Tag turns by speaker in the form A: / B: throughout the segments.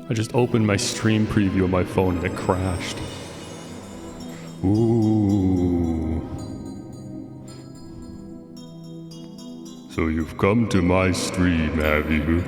A: I just opened my stream preview on my phone and it crashed. Ooh. So you've come to my stream, have you?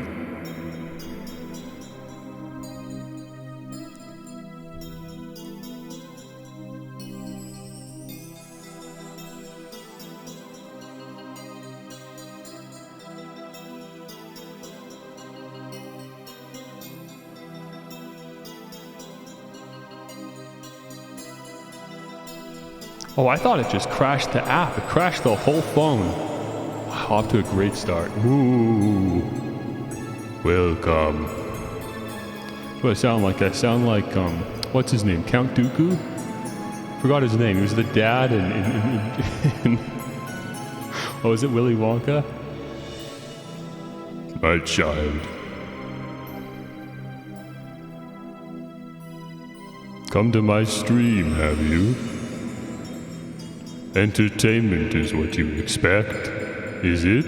A: Oh, I thought it just crashed the app. It crashed the whole phone. Wow, off to a great start. Ooh. Welcome. What do I sound like? I sound like, what's his name? Count Dooku? Forgot his name. He was the dad in oh, was it Willy Wonka? My child. Come to my stream, have you? Entertainment is what you expect, is it?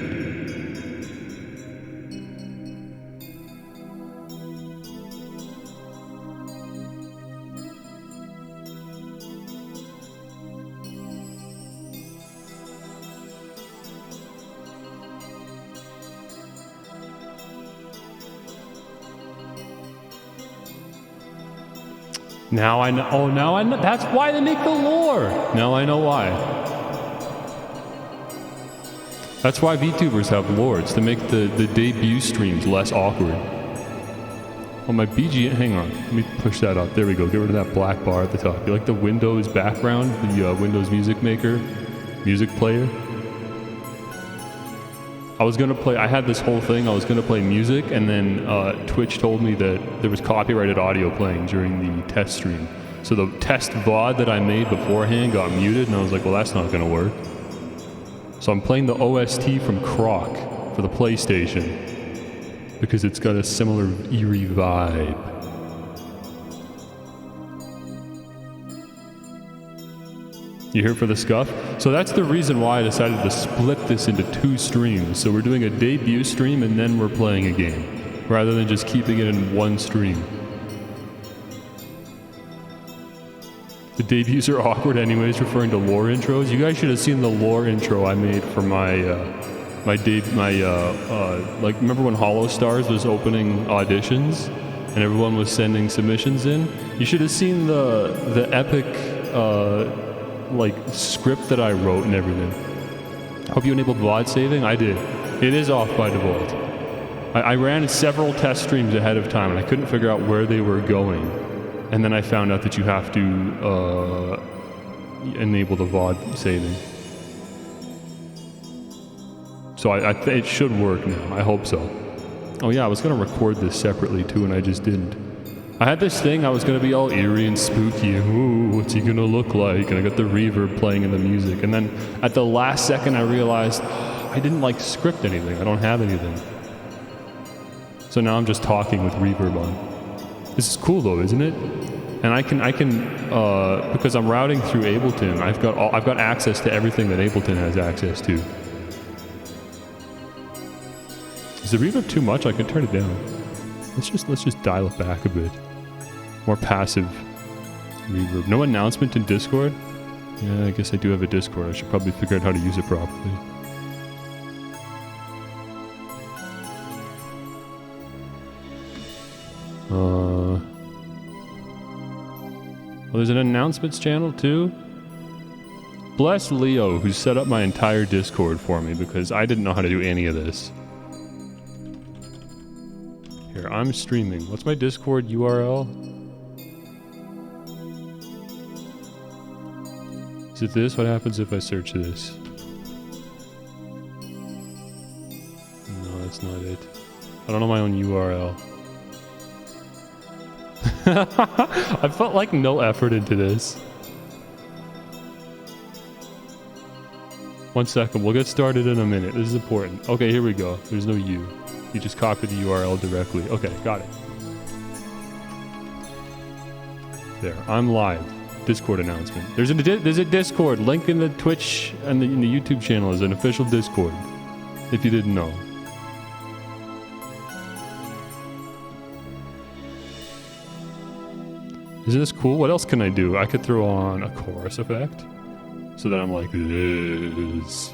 A: Now I know. Oh, now I know. That's why they make the lore. Now I know why. That's why VTubers have lords, to make the debut streams less awkward. Oh, my BG. Hang on. Let me push that up. There we go. Get rid of that black bar at the top. You like the Windows background? The Windows Music Maker music player? I was gonna play, I had this whole thing, I was gonna play music, and then Twitch told me that there was copyrighted audio playing during the test stream. So the test VOD that I made beforehand got muted, and I was like, well, that's not gonna work. So I'm playing the OST from Croc for the PlayStation, because it's got a similar eerie vibe. You here for the scuff? So that's the reason why I decided to split this into 2 streams. So we're doing a debut stream and then we're playing a game, rather than just keeping it in 1 stream. The debuts are awkward anyways, referring to lore intros. You guys should have seen the lore intro I made for my, like remember when Hollow Stars was opening auditions and everyone was sending submissions in? You should have seen the epic, like script that I wrote and everything. Hope you enabled VOD saving. I did. It is off by default. I ran several test streams ahead of time and I couldn't figure out where they were going. And then I found out that you have to enable the VOD saving. So it should work now. I hope so. Oh yeah, I was gonna record this separately too and I just didn't. I had this thing, I was gonna be all eerie and spooky. Ooh, what's he gonna look like? And I got the reverb playing in the music. And then at the last second I realized I didn't like script anything. I don't have anything. So now I'm just talking with reverb on. This is cool though, isn't it? And I can because I'm routing through Ableton, I've got access to everything that Ableton has access to. Is the reverb too much? I can turn it down. Let's just dial it back a bit. More passive reverb. No announcement in Discord? Yeah, I guess I do have a Discord. I should probably figure out how to use it properly. Well, there's an announcements channel too. Bless Leo, who set up my entire Discord for me because I didn't know how to do any of this. Here, I'm streaming. What's my Discord URL? Is it this? What happens if I search this? No, that's not it. I don't know my own URL. I felt like no effort into this. 1 second, we'll get started in a minute. This is important. Okay, here we go. There's no U. You just copy the URL directly. Okay, got it. There, I'm live. Discord announcement. There's a Discord. Link in the Twitch and in the YouTube channel is an official Discord. If you didn't know. Isn't this cool? What else can I do? I could throw on a chorus effect. So that I'm like this.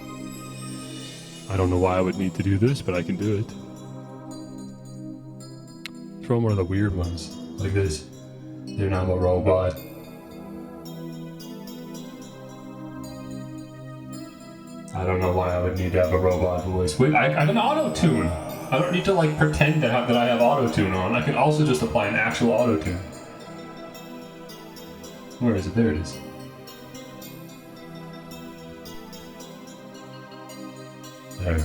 A: I don't know why I would need to do this, but I can do it. Throw on one of the weird ones. Like this. You're not a robot. I don't know why I would need to have a robot voice. Wait, I have an auto-tune. I don't need to like pretend that I have auto-tune on. I can also just apply an actual auto-tune. Where is it? There it is. There.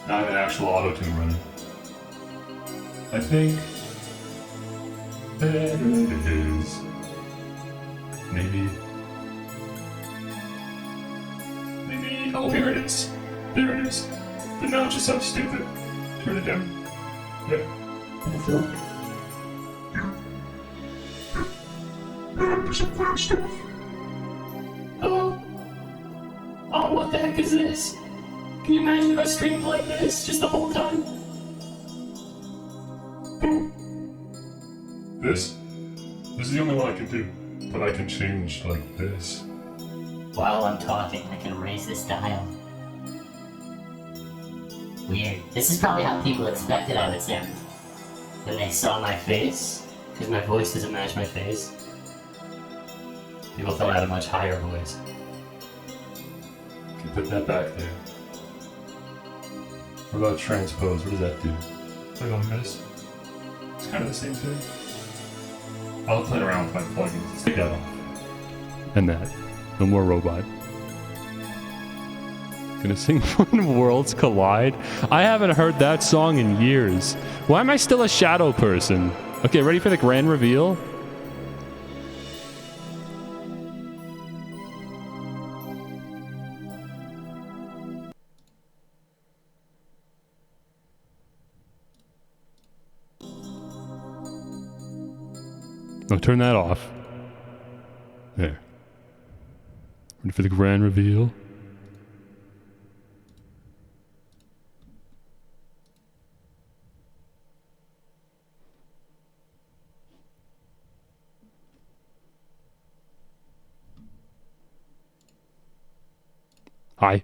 A: Now I have an actual auto-tune running. I think... there it is. Maybe... oh, here it is. There it is. But now it just sounds stupid. Turn it down. Yeah.
B: Hello? Oh, what the heck is this? Can you imagine if I screamed like this just the whole time?
A: This is the only one I can do. But I can change like this.
B: While I'm talking, I can raise this dial. Weird. This is probably how people expected I would sound. When they saw my face, because my voice doesn't match my face. People thought I had a much higher voice.
A: You can put that back there. What about transpose? What does that do? Click on this. It's kind of the same thing. I'll play around with my plugins. Let's take that off. And that. No more robot. Gonna sing When Worlds Collide? I haven't heard that song in years. Why am I still a shadow person? Okay, ready for the grand reveal? No, turn that off. There. Ready for the grand reveal? Hi.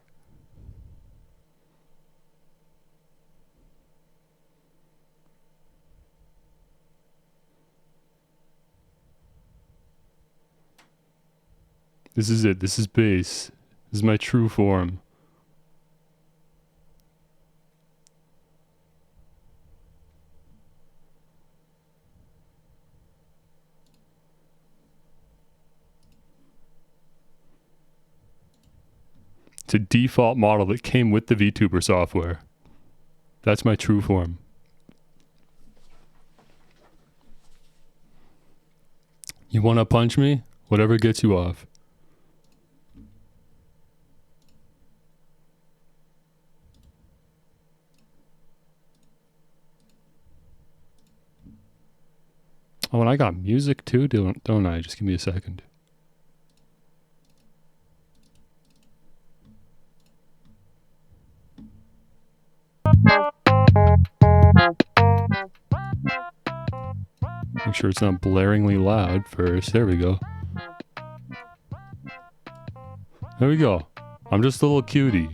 A: This is it. This is bass. This is my true form. It's a default model that came with the Vtuber software. That's my true form. You want to punch me? Whatever gets you off. Oh, and I got music too, don't I? Just give me a second. Make sure it's not blaringly loud first. There we go. There we go. I'm just a little cutie.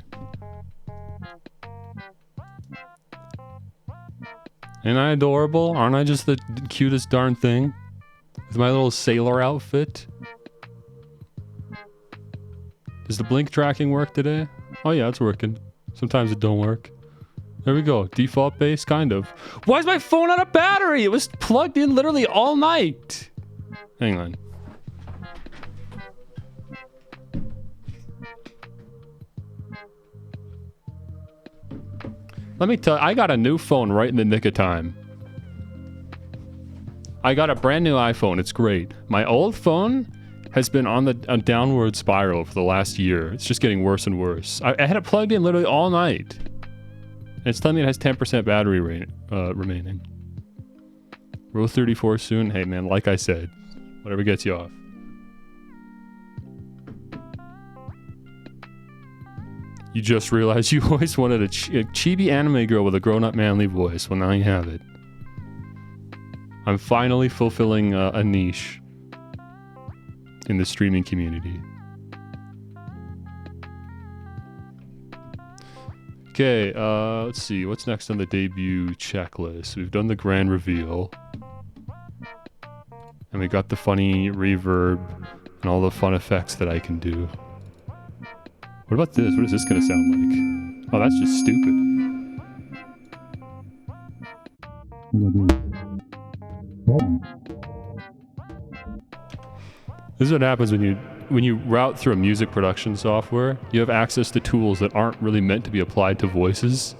A: Ain't I adorable? Aren't I just the cutest darn thing? With my little sailor outfit? Does the blink tracking work today? Oh yeah, it's working. Sometimes it don't work. There we go. Default bass, kind of. Why is my phone out of battery? It was plugged in literally all night. Hang on. Let me tell you, I got a new phone right in the nick of time. I got a brand new iPhone. It's great. My old phone has been on a downward spiral for the last year. It's just getting worse and worse. I had it plugged in literally all night. And it's telling me it has 10% battery remaining. Row 34 soon. Hey man, like I said, whatever gets you off. You just realized you always wanted a chibi anime girl with a grown-up manly voice. Well, now you have it. I'm finally fulfilling a niche. in the streaming community. Okay, let's see. What's next on the debut checklist? We've done the grand reveal. And we got the funny reverb and all the fun effects that I can do. What about this? What is this gonna sound like? Oh, that's just stupid. This is what happens when you route through a music production software. You have access to tools that aren't really meant to be applied to voices,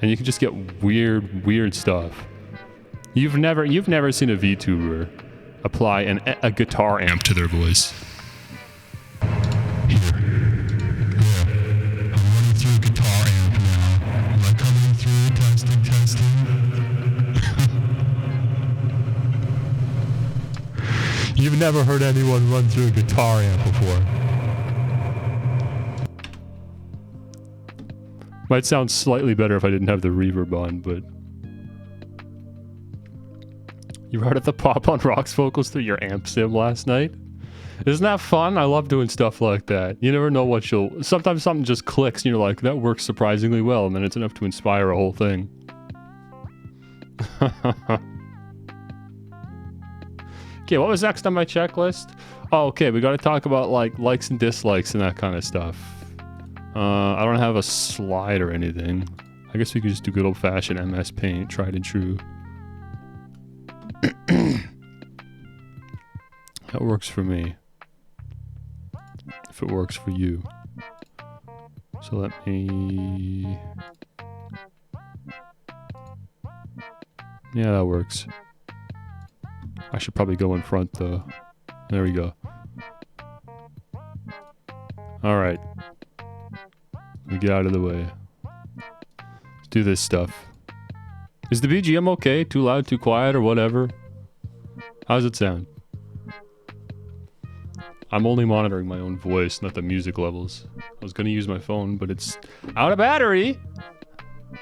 A: and you can just get weird stuff. You've never seen a VTuber apply a guitar amp to their voice. Here. Yeah. I'm running through a guitar amp now. Am I coming through? Testing. You've never heard anyone run through a guitar amp before. Might sound slightly better if I didn't have the reverb on, but... You heard the pop on rocks vocals through your amp sim last night? Isn't that fun? I love doing stuff like that. You never know what you'll... Sometimes something just clicks and you're like, that works surprisingly well, and then it's enough to inspire a whole thing. Okay, what was next on my checklist? Oh, okay, we gotta talk about like likes and dislikes and that kind of stuff. I don't have a slide or anything. I guess we could just do good old-fashioned MS Paint, tried and true. That works for me. If it works for you. So let me... Yeah, that works. I should probably go in front though. There we go. Alright. Let me get out of the way. Let's do this stuff. Is the BGM okay? Too loud, too quiet, or whatever? How's it sound? I'm only monitoring my own voice, not the music levels. I was gonna use my phone, but it's out of battery!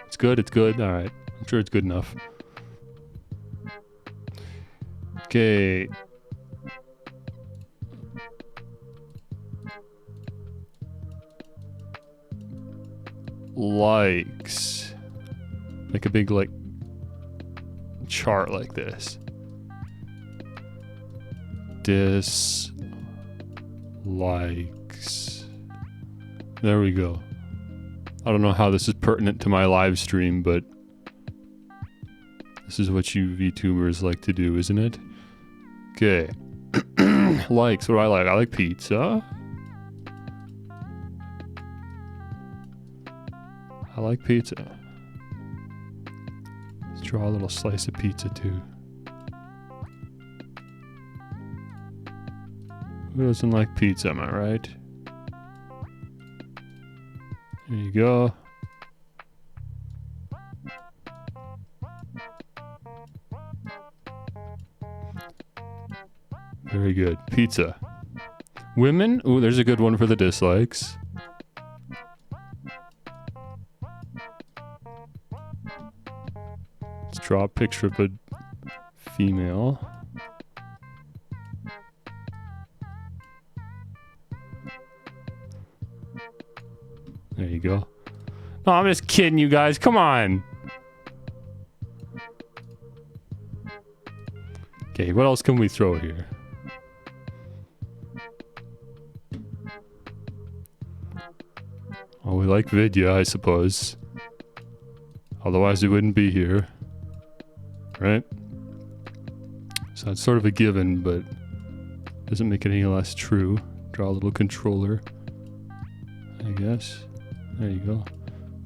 A: It's good, alright. I'm sure it's good enough. Okay. Likes. Make a big, like, chart like this. Dislikes. There we go. I don't know how this is pertinent to my live stream, but this is what you VTubers like to do, isn't it? Okay. Likes, what do I like? I like pizza. I like pizza. Let's draw a little slice of pizza too. Who doesn't like pizza, am I right? There you go. Very good. Pizza. Women? Ooh, there's a good one for the dislikes. Let's draw a picture of a female. There you go. No, I'm just kidding, you guys. Come on. Okay, what else can we throw here? Oh, we like Vidya, I suppose. Otherwise we wouldn't be here. Right? So it's sort of a given, but doesn't make it any less true. Draw a little controller, I guess. There you go.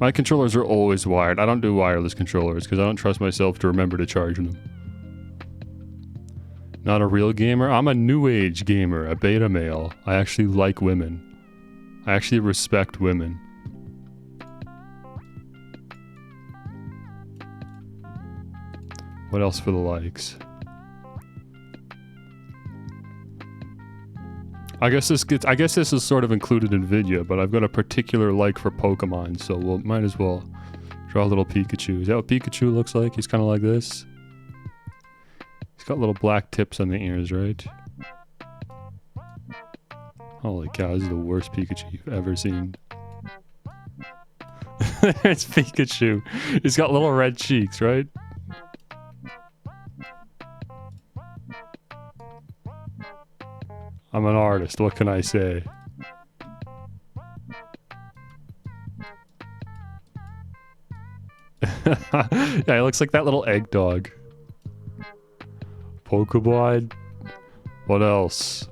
A: My controllers are always wired. I don't do wireless controllers because I don't trust myself to remember to charge them. Not a real gamer? I'm a new age gamer, a beta male. I actually like women. I actually respect women. What else for the likes? I guess this is sort of included in Vidya, but I've got a particular like for Pokemon, so we'll might as well draw a little Pikachu. Is that what Pikachu looks like? He's kind of like this. He's got little black tips on the ears, right? Holy cow, this is the worst Pikachu you've ever seen. It's Pikachu. He's got little red cheeks, right? I'm an artist, what can I say? Yeah, he looks like that little egg dog. Pokemon. What else?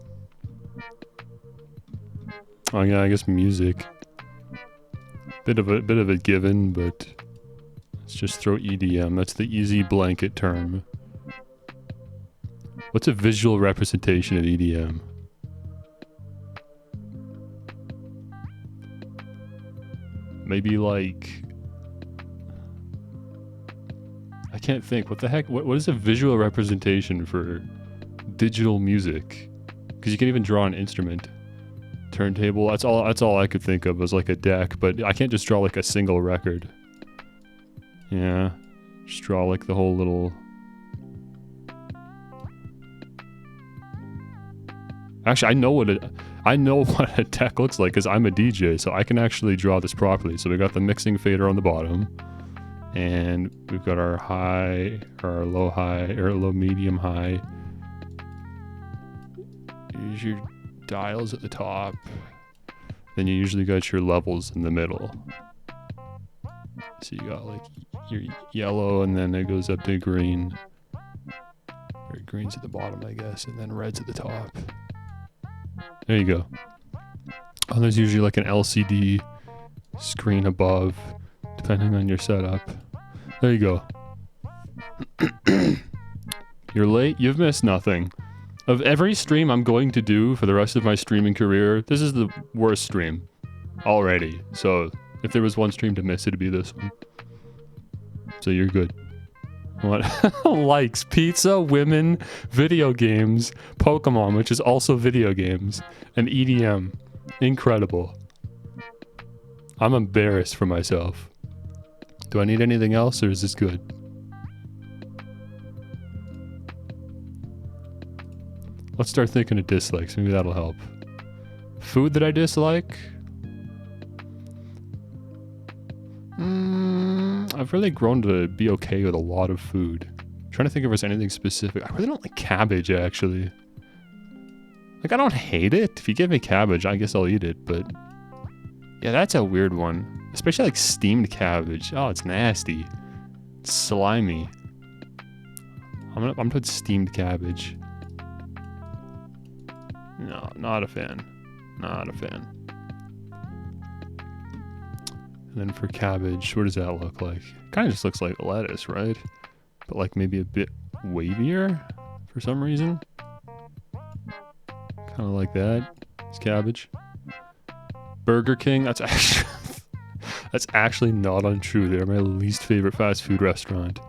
A: Oh yeah, I guess music. Bit of a given, but let's just throw EDM. That's the easy blanket term. What's a visual representation of EDM? Maybe like... I can't think. What the heck? What is a visual representation for digital music? Because you can even draw an instrument. Turntable. That's all I could think of was like a deck, but I can't just draw like a single record. Yeah. Just draw like the whole little... Actually, I know what a deck looks like because I'm a DJ, so I can actually draw this properly. So we got the mixing fader on the bottom. And we've got our high, or our low high, or low medium high. Here's your dials at the top. Then you usually got your levels in the middle. So you got like your yellow, and then it goes up to green. Or green's at the bottom, I guess, and then red's at the top. There you go. Oh, there's usually like an LCD screen above, depending on your setup. There you go. You're late, you've missed nothing. Of every stream I'm going to do for the rest of my streaming career, this is the worst stream already. So if there was one stream to miss, it'd be this one. So you're good. What? Likes, pizza, women, video games, Pokemon, which is also video games, and EDM. Incredible. I'm embarrassed for myself. Do I need anything else, or is this good? Let's start thinking of dislikes. Maybe that'll help. Food that I dislike? I've really grown to be okay with a lot of food. I'm trying to think if there's anything specific. I really don't like cabbage, actually. Like, I don't hate it. If you give me cabbage, I guess I'll eat it, but... Yeah, that's a weird one. Especially like steamed cabbage. Oh, it's nasty. It's slimy. I'm gonna put steamed cabbage. No, not a fan. Not a fan. And then for cabbage, what does that look like? Kind of just looks like lettuce, right? But like maybe a bit wavier for some reason. Kind of like that. It's cabbage. Burger King, that's actually that's actually not untrue. They're my least favorite fast food restaurant.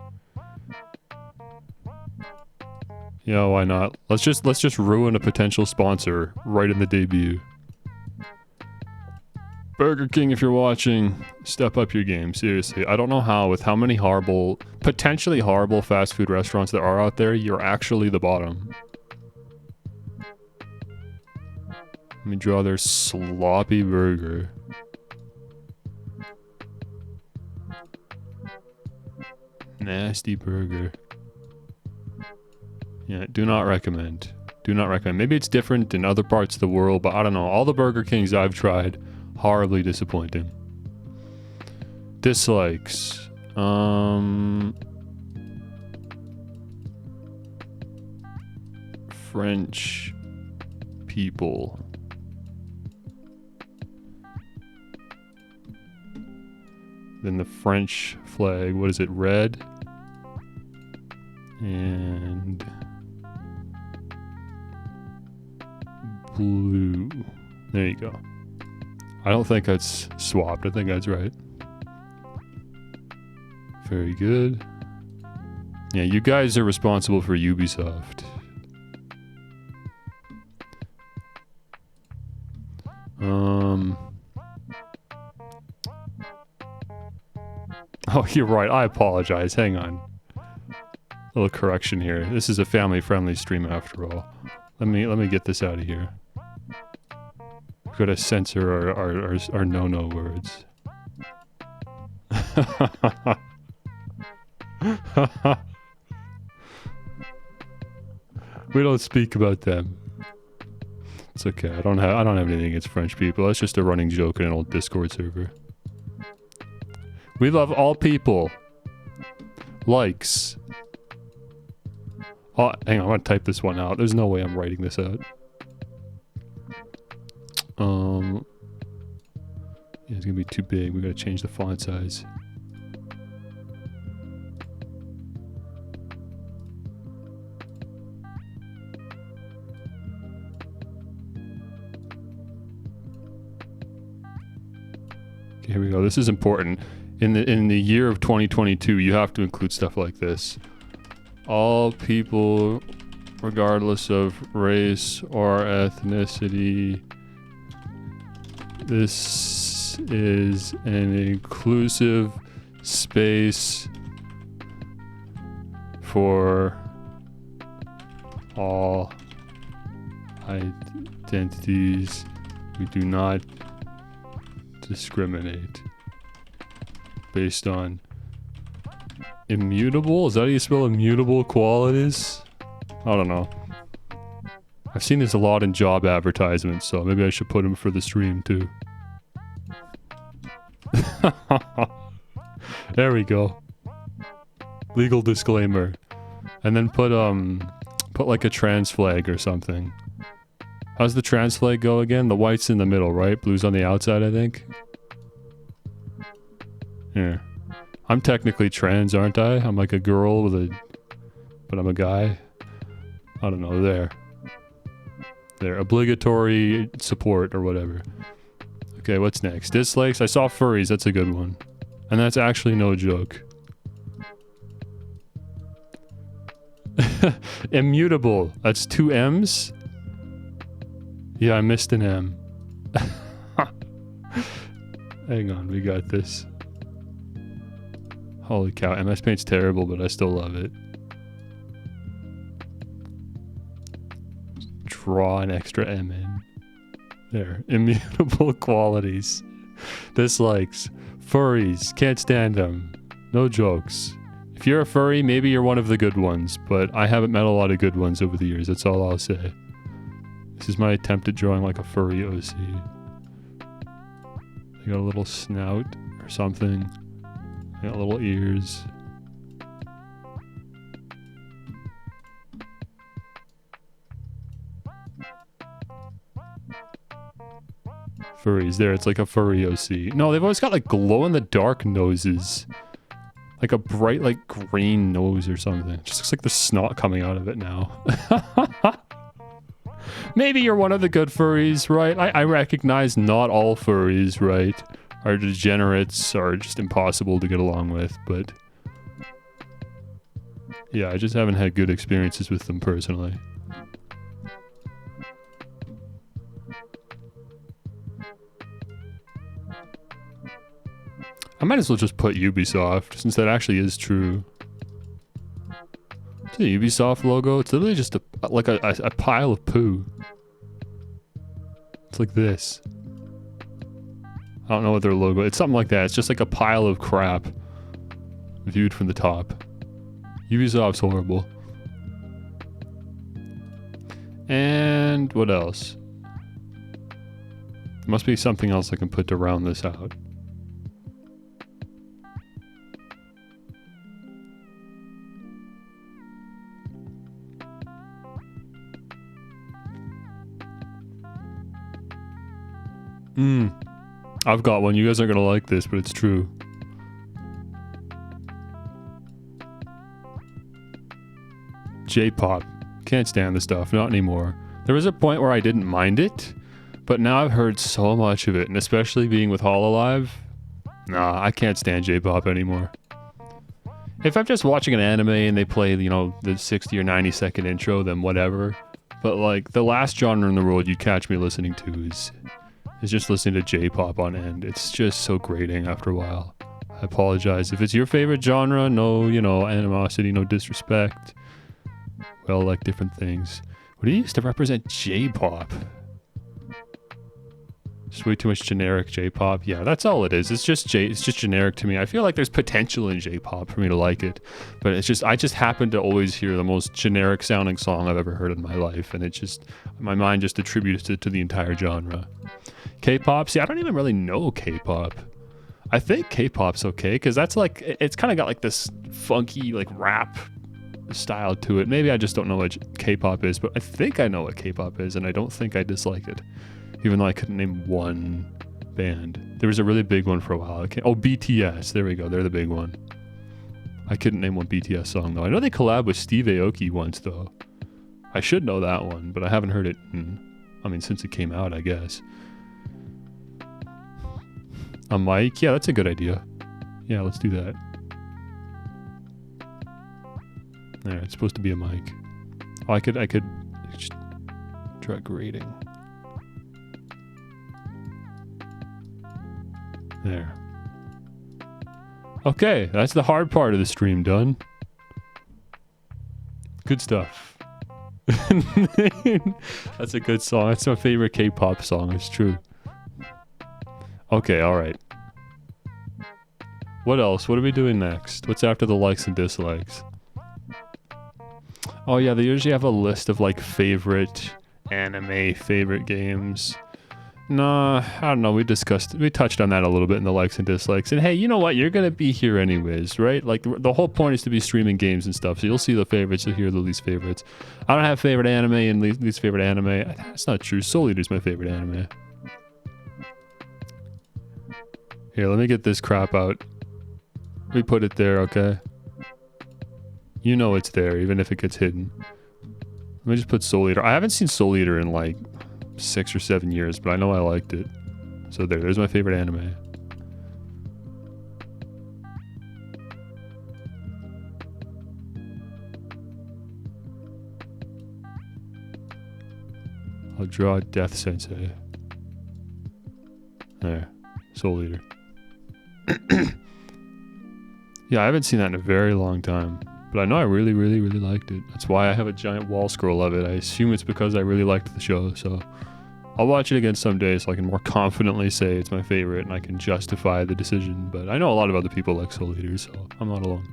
A: Yeah, why not? Let's just ruin a potential sponsor right in the debut. Burger King, if you're watching, step up your game. Seriously, I don't know how, with how many horrible, potentially horrible fast food restaurants there are out there, you're actually the bottom. Let me draw their sloppy burger. Nasty burger. Yeah, do not recommend. Do not recommend. Maybe it's different in other parts of the world, but I don't know. All the Burger Kings I've tried, horribly disappointing. Dislikes. French people. Then the French flag, what is it, red? And blue. There you go. I don't think that's swapped. I think that's right. Very good. Yeah, you guys are responsible for Ubisoft. Oh, you're right. I apologize. Hang on. A little correction here. This is a family-friendly stream after all. Let me get this out of here. gotta censor our no-no words. We don't speak about them. It's okay. I don't have anything against French people. That's just a running joke in an old Discord server. We love all people. Likes. Oh, hang on, I'm gonna type this one out. There's no way I'm writing this out. Yeah, it's gonna be too big. We gotta change the font size. Okay, here we go. This is important. In the year of 2022, you have to include stuff like this. All people, regardless of race or ethnicity. This is an inclusive space for all identities. We do not discriminate based on immutable? Is that how you spell immutable qualities? I don't know. I've seen this a lot in job advertisements, so maybe I should put them for the stream too. There we go. Legal disclaimer. And then put like a trans flag or something. How's the trans flag go again? The white's in the middle, right? Blue's on the outside, I think. Yeah. I'm technically trans, aren't I? I'm like a girl with a... But I'm a guy. I don't know, there. There, obligatory support or whatever. Okay, what's next? Dislikes? I saw furries, that's a good one. And that's actually no joke. Immutable, that's 2 M's? Yeah, I missed an M. Hang on, we got this. Holy cow, MS Paint's terrible, but I still love it. Draw an extra M in. There. Immutable qualities. Dislikes. Furries. Can't stand them. No jokes. If you're a furry, maybe you're one of the good ones, but I haven't met a lot of good ones over the years. That's all I'll say. This is my attempt at drawing like a furry OC. They got a little snout or something. They got little ears. Furries. There, it's like a furry OC. No, they've always got like glow-in-the-dark noses. Like a bright, like, green nose or something. It just looks like there's snot coming out of it now. Maybe you're one of the good furries, right? I recognize not all furries, right? Are degenerates, are just impossible to get along with, but... Yeah, I just haven't had good experiences with them personally. I might as well just put Ubisoft, since that actually is true. It's a Ubisoft logo. It's literally just like a pile of poo. It's like this. I don't know what their logo... It's something like that. It's just like a pile of crap. Viewed from the top. Ubisoft's horrible. And what else? There must be something else I can put to round this out. I've got one. You guys aren't gonna like this, but it's true. J-pop. Can't stand the stuff. Not anymore. There was a point where I didn't mind it, but now I've heard so much of it, and especially being with Hololive, nah, I can't stand J-pop anymore. If I'm just watching an anime and they play, you know, the 60 or 90 second intro, then whatever. But like, the last genre in the world you'd catch me listening to is just listening to J-pop on end. It's just so grating after a while. I apologize. If it's your favorite genre, no, you know, animosity, no disrespect. We all like different things. What do you use to represent J-pop? Just way too much generic J-pop. Yeah, that's all it is. It's just generic to me. I feel like there's potential in J-pop for me to like it, but it's just I just happen to always hear the most generic sounding song I've ever heard in my life, and it just my mind just attributes it to the entire genre. K-pop. See, I don't even really know K-pop. I think K-pop's okay because that's like it's kind of got like this funky like rap style to it. Maybe I just don't know what K-pop is, but I think I know what K-pop is, and I don't think I dislike it. Even though I couldn't name one band. There was a really big one for a while. Oh, BTS. There we go. They're the big one. I couldn't name one BTS song, though. I know they collabed with Steve Aoki once, though. I should know that one, but I haven't heard it since it came out, I guess. A mic? Yeah, that's a good idea. Yeah, let's do that. There, it's supposed to be a mic. Oh, I could just try grading. There. Okay, that's the hard part of the stream done. Good stuff. That's a good song. That's my favorite K-pop song. It's true. Okay, alright. What else? What are we doing next? What's after the likes and dislikes? Oh yeah, they usually have a list of like favorite anime, favorite games. Nah, I don't know. We touched on that a little bit in the likes and dislikes. And hey, you know what? You're going to be here anyways, right? Like the whole point is to be streaming games and stuff. So you'll see the favorites, you'll hear the least favorites. I don't have favorite anime and least favorite anime. That's not true. Soul Eater's my favorite anime. Here, let me get this crap out. We put it there, okay? You know it's there, even if it gets hidden. Let me just put Soul Eater. I haven't seen Soul Eater in like 6 or 7 years, but I know I liked it. So there's my favorite anime. I'll draw Death Sensei. There. Soul Eater. Yeah, I haven't seen that in a very long time. But I know I really, really, really liked it. That's why I have a giant wall scroll of it. I assume it's because I really liked the show, so I'll watch it again someday so I can more confidently say it's my favorite and I can justify the decision. But I know a lot of other people like Soul Eater, so I'm not alone.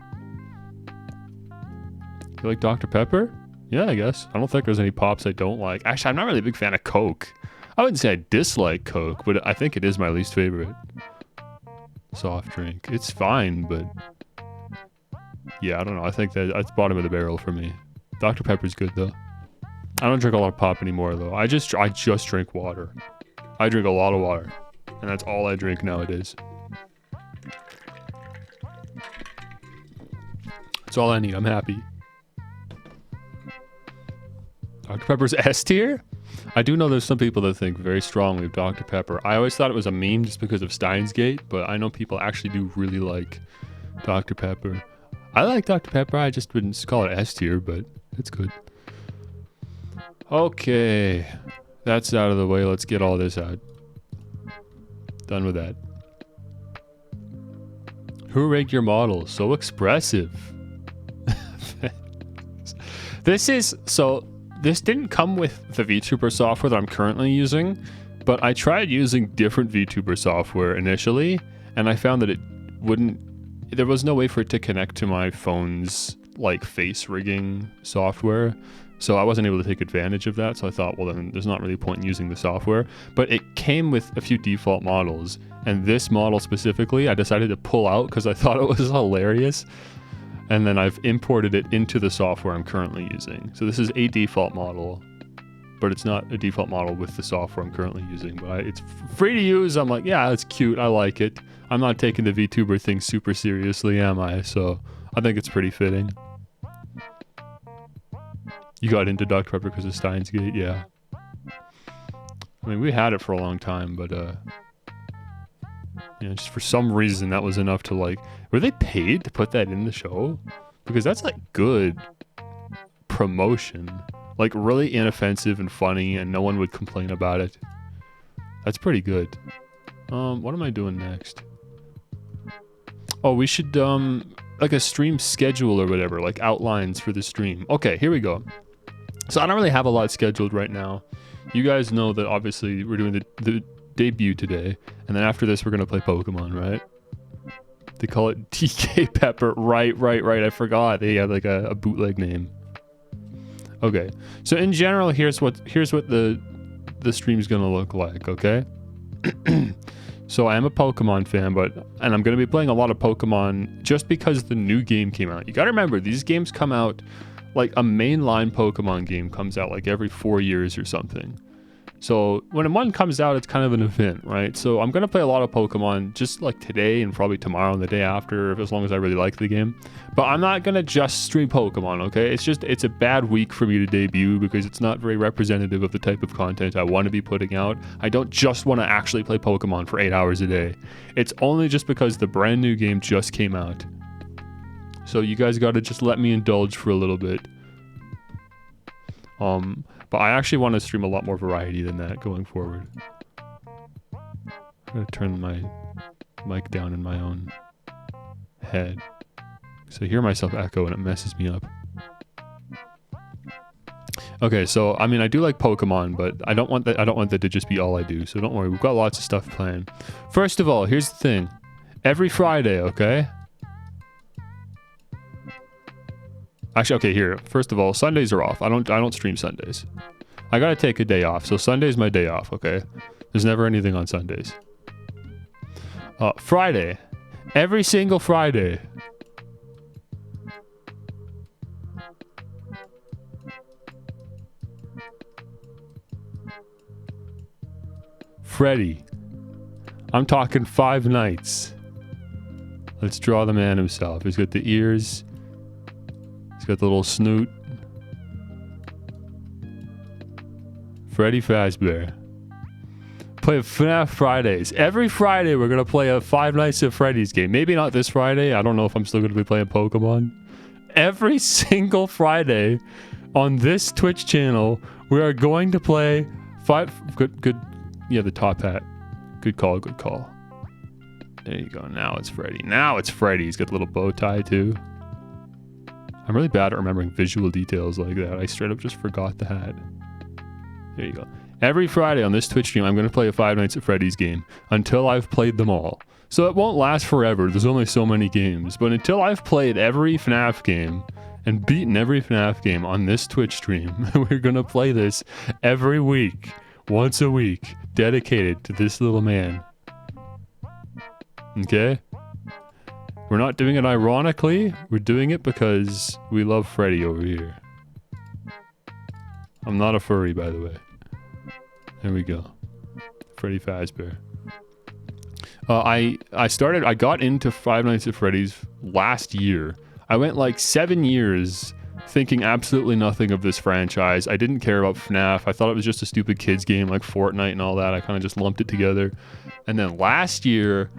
A: You like Dr. Pepper? Yeah, I guess. I don't think there's any pops I don't like. Actually, I'm not really a big fan of Coke. I wouldn't say I dislike Coke, but I think it is my least favorite soft drink. It's fine, but yeah, I don't know. I think that's bottom of the barrel for me. Dr. Pepper's good though. I don't drink a lot of pop anymore though. I just drink water. I drink a lot of water, and that's all I drink nowadays. That's all I need. I'm happy. Dr. Pepper's S tier? I do know there's some people that think very strongly of Dr. Pepper. I always thought it was a meme just because of Steins Gate, but I know people actually do really like Dr. Pepper. I like Dr. Pepper, I just wouldn't call it S tier, but it's good. Okay, that's out of the way. Let's get all this out. Done with that. Who rigged your model? So expressive. This didn't come with the VTuber software that I'm currently using, but I tried using different VTuber software initially, and I found that there was no way for it to connect to my phone's like face rigging software. So I wasn't able to take advantage of that. So I thought, well, then there's not really a point in using the software. But it came with a few default models. And this model specifically, I decided to pull out because I thought it was hilarious. And then I've imported it into the software I'm currently using. So this is a default model, but it's not a default model with the software I'm currently using. But it's free to use. I'm like, yeah, it's cute. I like it. I'm not taking the VTuber thing super seriously, am I? So I think it's pretty fitting. You got into Dr. Pepper because of Steins Gate? Yeah. I mean, we had it for a long time, but just for some reason that was enough to like... Were they paid to put that in the show? Because that's like good promotion. Like really inoffensive and funny, and no one would complain about it. That's pretty good. What am I doing next? Oh, we should, like a stream schedule or whatever, like outlines for the stream. Okay, here we go. So I don't really have a lot scheduled right now. You guys know that obviously we're doing the Debut today, and then after this we're gonna play Pokemon, right? They call it DK Pepper. Right. I forgot. They had like a bootleg name. Okay. So in general, here's what the stream's gonna look like, okay? So I am a Pokemon fan, and I'm gonna be playing a lot of Pokemon just because the new game came out. You gotta remember, these games come out, like a mainline Pokemon game comes out like every 4 years or something. So when one comes out, it's kind of an event, right? So I'm gonna play a lot of Pokemon just like today and probably tomorrow and the day after, as long as I really like the game. But I'm not gonna just stream Pokemon, okay? It's a bad week for me to debut because it's not very representative of the type of content I want to be putting out. I don't just want to actually play Pokemon for 8 hours a day. It's only just because the brand new game just came out. So you guys gotta just let me indulge for a little bit. But I actually want to stream a lot more variety than that going forward. I'm gonna turn my mic down in my own head, so I hear myself echo and it messes me up. Okay, so I mean, I do like Pokemon, but I don't want that to just be all I do. So don't worry, we've got lots of stuff planned. First of all, here's the thing: every Friday, okay? Actually, okay, here. First of all, Sundays are off. I don't stream Sundays. I gotta take a day off, so Sunday's my day off, okay? There's never anything on Sundays. Friday. Every single Friday. Freddy. I'm talking 5 nights. Let's draw the man himself. He's got the ears. He's got the little snoot. Freddy Fazbear. Play FNAF Fridays. Every Friday we're going to play a 5 Nights at Freddy's game. Maybe not this Friday. I don't know if I'm still going to be playing Pokemon. Every single Friday on this Twitch channel, we are going to play 5... Good. Yeah, the top hat. Good call. There you go. Now it's Freddy. He's got the little bow tie too. I'm really bad at remembering visual details like that. I straight up just forgot the hat. There you go. Every Friday on this Twitch stream, I'm going to play a 5 Nights at Freddy's game until I've played them all. So it won't last forever. There's only so many games. But until I've played every FNAF game and beaten every FNAF game on this Twitch stream, we're going to play this every week, once a week, dedicated to this little man. Okay? We're not doing it ironically. We're doing it because we love Freddy over here. I'm not a furry, by the way. There we go. Freddy Fazbear. I got into 5 Nights at Freddy's last year. I went like 7 years thinking absolutely nothing of this franchise. I didn't care about FNAF. I thought it was just a stupid kids game like Fortnite and all that. I kind of just lumped it together. And then last year,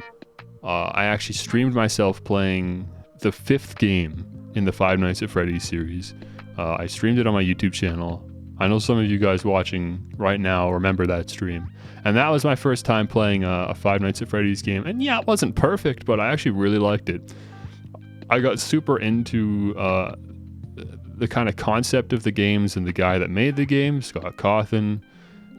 A: I actually streamed myself playing the 5th game in the 5 Nights at Freddy's series. I streamed it on my YouTube channel. I know some of you guys watching right now remember that stream. And that was my first time playing a 5 Nights at Freddy's game. And yeah, it wasn't perfect, but I actually really liked it. I got super into the kind of concept of the games and the guy that made the game, Scott Cawthon.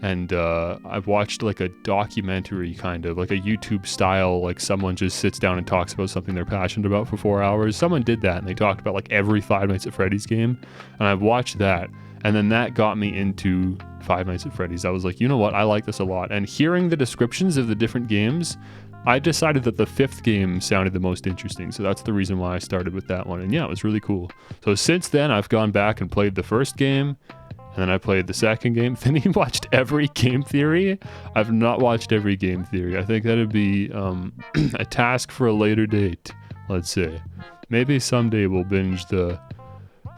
A: And I've watched like a documentary, kind of like a YouTube style, like someone just sits down and talks about something they're passionate about for 4 hours. Someone did that and they talked about like every 5 Nights at Freddy's game. And I've watched that. And then that got me into 5 Nights at Freddy's. I was like, you know what? I like this a lot. And hearing the descriptions of the different games, I decided that the 5th game sounded the most interesting. So that's the reason why I started with that one. And yeah, it was really cool. So since then, I've gone back and played the first game. And then I played the second game. Then he watched every Game Theory. I've not watched every Game Theory. I think that'd be a task for a later date, let's say. Maybe someday we'll binge the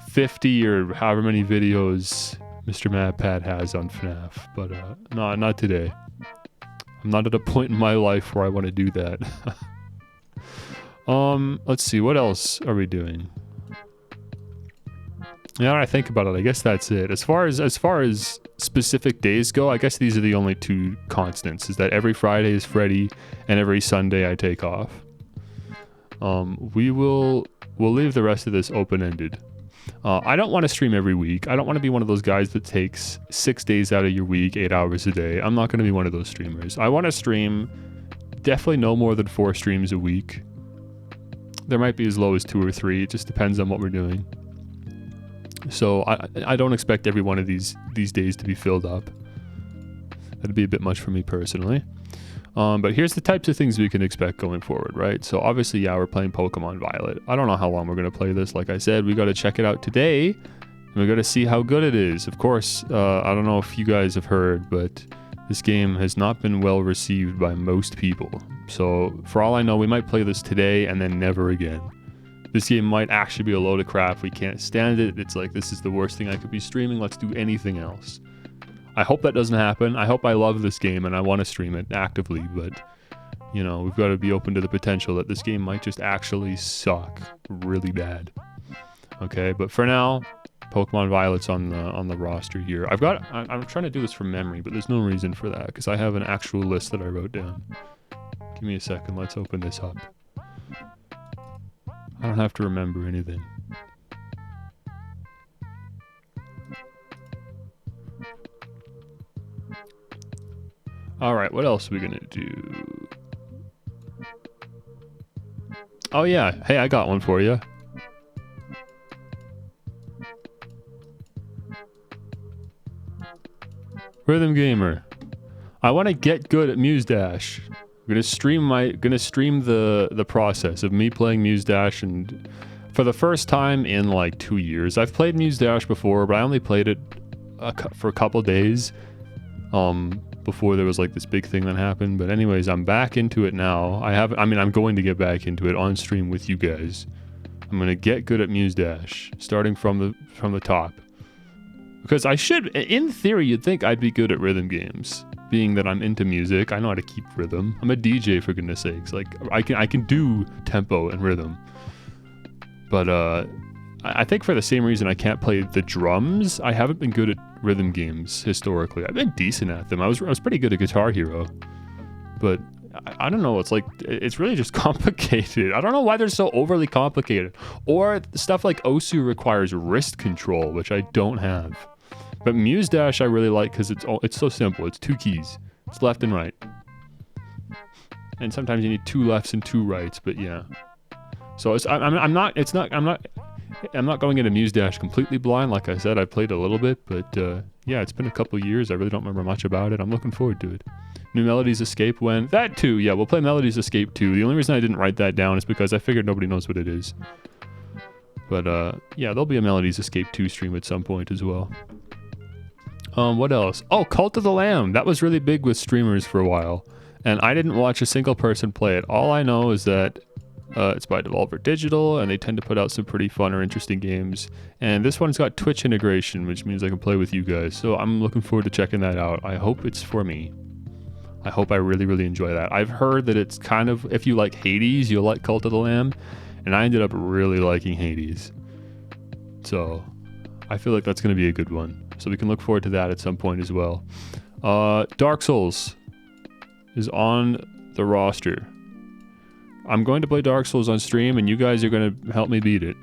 A: 50 or however many videos Mr. MadPat has on FNAF. But not today. I'm not at a point in my life where I want to do that. Let's see. What else are we doing? Now that I think about it, I guess that's it. As far as specific days go, I guess these are the only 2 constants, is that every Friday is Freddy and every Sunday I take off. We'll leave the rest of this open-ended. I don't want to stream every week. I don't want to be one of those guys that takes 6 days out of your week, 8 hours a day. I'm not going to be one of those streamers. I want to stream definitely no more than 4 streams a week. There might be as low as 2 or 3. It just depends on what we're doing. So I don't expect every one of these days to be filled up. That'd be a bit much for me personally. But here's the types of things we can expect going forward, right? So obviously, yeah, we're playing Pokemon Violet. I don't know how long we're going to play this. Like I said, we got to check it out today. And we got to see how good it is. Of course, I don't know if you guys have heard, but this game has not been well received by most people. So for all I know, we might play this today and then never again. This game might actually be a load of crap. We can't stand it. It's like, this is the worst thing I could be streaming. Let's do anything else. I hope that doesn't happen. I hope I love this game and I want to stream it actively, but you know, we've got to be open to the potential that this game might just actually suck really bad. Okay, but for now, Pokemon Violet's on the roster here. I'm trying to do this from memory, but there's no reason for that because I have an actual list that I wrote down. Give me a second. Let's open this up. I don't have to remember anything. Alright, what else are we gonna do? Oh yeah, hey, I got one for you. Rhythm Gamer. I want to get good at Muse Dash. I'm gonna stream the process of me playing Muse Dash, and for the first time in like 2 years. I've played Muse Dash before, but I only played it for a couple days. Before there was like this big thing that happened. But anyways, I'm back into it now. I'm going to get back into it on stream with you guys. I'm gonna get good at Muse Dash, starting from the top. Because I should, in theory, you'd think I'd be good at rhythm games. Being that I'm into music, I know how to keep rhythm. I'm a DJ, for goodness sakes. Like, I can do tempo and rhythm. But I think for the same reason I can't play the drums, I haven't been good at rhythm games historically. I've been decent at them. I was pretty good at Guitar Hero. But I don't know, it's really just complicated. I don't know why they're so overly complicated. Or stuff like Osu requires wrist control, which I don't have. But Muse Dash I really like because it's so simple. It's 2 keys. It's left and right. And sometimes you need 2 lefts and 2 rights, but yeah. So I'm not going into Muse Dash completely blind. Like I said, I played a little bit, but yeah, it's been a couple years. I really don't remember much about it. I'm looking forward to it. New Melodies Escape when? That too, yeah, we'll play Melodies Escape too. The only reason I didn't write that down is because I figured nobody knows what it is. But yeah, there'll be a Melodies Escape 2 stream at some point as well. What else? Oh, Cult of the Lamb. That was really big with streamers for a while. And I didn't watch a single person play it. All I know is that it's by Devolver Digital, and they tend to put out some pretty fun or interesting games. And this one's got Twitch integration, which means I can play with you guys. So I'm looking forward to checking that out. I hope it's for me. I hope I really, really enjoy that. I've heard that it's kind of, if you like Hades, you'll like Cult of the Lamb. And I ended up really liking Hades. So I feel like that's going to be a good one. So we can look forward to that at some point as well. Dark Souls is on the roster. I'm going to play Dark Souls on stream, and you guys are going to help me beat it.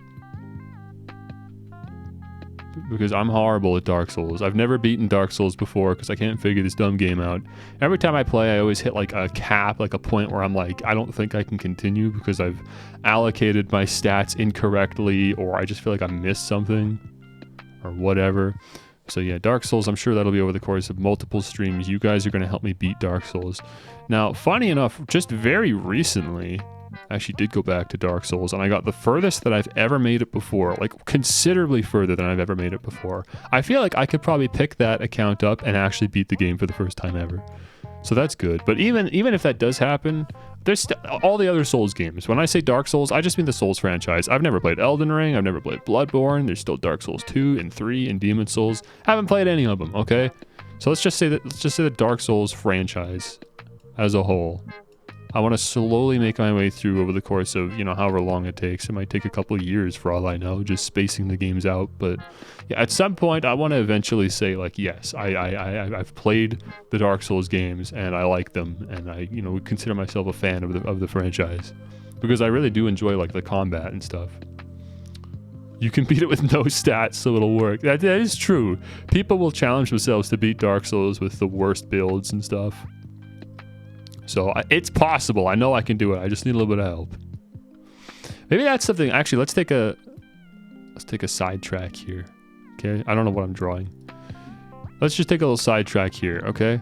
A: Because I'm horrible at Dark Souls. I've never beaten Dark Souls before because I can't figure this dumb game out. Every time I play, I always hit like a cap, like a point where I'm like, I don't think I can continue because I've allocated my stats incorrectly, or I just feel like I missed something, or whatever. So yeah, Dark Souls, I'm sure that'll be over the course of multiple streams. You guys are going to help me beat Dark Souls. Now, funny enough, just very recently, I actually did go back to Dark Souls, and I got the furthest that I've ever made it before, like considerably further than I've ever made it before. I feel like I could probably pick that account up and actually beat the game for the first time ever. So that's good. But even if that does happen, there's all the other Souls games. When I say Dark Souls, I just mean the Souls franchise. I've never played Elden Ring. I've never played Bloodborne. There's still Dark Souls 2 and 3 and Demon Souls. I haven't played any of them, okay? So let's just say the Dark Souls franchise as a whole. I want to slowly make my way through over the course of, however long it takes. It might take a couple of years for all I know, just spacing the games out. But yeah, at some point, I want to eventually say, like, yes, I've played the Dark Souls games and I like them, and I, would consider myself a fan of the franchise because I really do enjoy like the combat and stuff. You can beat it with no stats, so it'll work. That is true. People will challenge themselves to beat Dark Souls with the worst builds and stuff. So it's possible. I know I can do it. I just need a little bit of help. Maybe that's something. Actually, let's take a sidetrack here. Okay, I don't know what I'm drawing. Let's just take a little sidetrack here. Okay.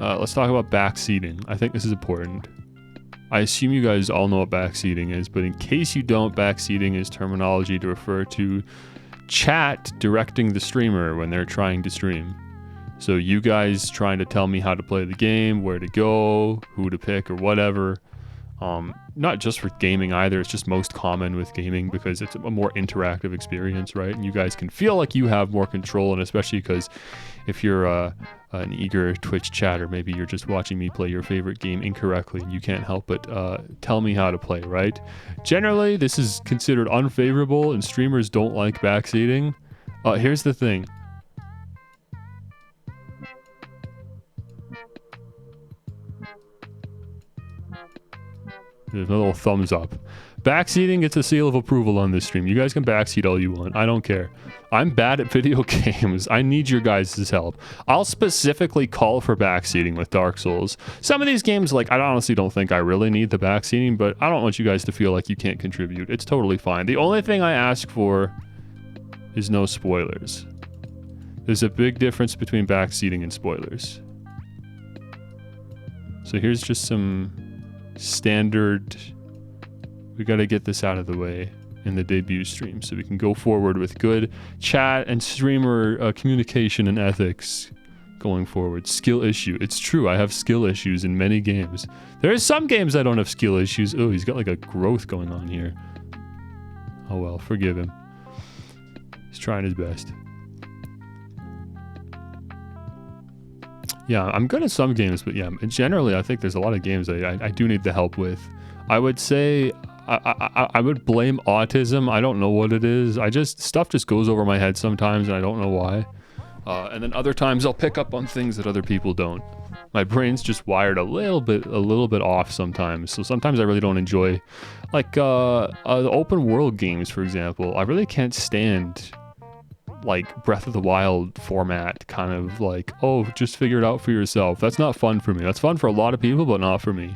A: Let's talk about backseating. I think this is important. I assume you guys all know what backseating is, but in case you don't, backseating is terminology to refer to chat directing the streamer when they're trying to stream. So you guys trying to tell me how to play the game, where to go, who to pick, or whatever. Not just for gaming either, it's just most common with gaming because it's a more interactive experience, right? And you guys can feel like you have more control, and especially because if you're an eager Twitch chatter, maybe you're just watching me play your favorite game incorrectly and you can't help but tell me how to play, right? Generally, this is considered unfavorable and streamers don't like backseating. Here's the thing. There's a little thumbs up. Backseating gets a seal of approval on this stream. You guys can backseat all you want. I don't care. I'm bad at video games. I need your guys' help. I'll specifically call for backseating with Dark Souls. Some of these games, like, I honestly don't think I really need the backseating, but I don't want you guys to feel like you can't contribute. It's totally fine. The only thing I ask for is no spoilers. There's a big difference between backseating and spoilers. So here's just some standard. We got to get this out of the way in the debut stream so we can go forward with good chat and streamer communication and ethics going forward. Skill issue. It's true, I have skill issues in many games. There are some games I don't have skill issues. Oh, he's got like a growth going on here. Oh well, forgive him. He's trying his best. Yeah, I'm good at some games, but yeah, generally I think there's a lot of games I do need the help with. I would say I would blame autism. I don't know what it is. Stuff just goes over my head sometimes and I don't know why. And then other times I'll pick up on things that other people don't. My brain's just wired a little bit off sometimes. So sometimes I really don't enjoy, like the open world games, for example. I really can't stand like Breath of the Wild format, kind of like, oh, just figure it out for yourself. That's not fun for me. That's fun for a lot of people, but not for me.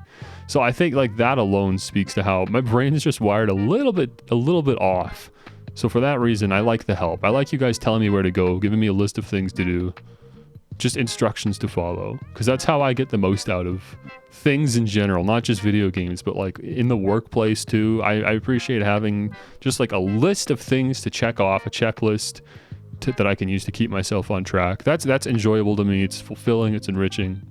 A: So I think like that alone speaks to how my brain is just wired a little bit off. So for that reason, I like the help. I like you guys telling me where to go, giving me a list of things to do, just instructions to follow, because that's how I get the most out of things in general, not just video games, but like in the workplace too. I appreciate having just like a list of things to check off, a checklist that I can use to keep myself on track. That's enjoyable to me. It's fulfilling, it's enriching,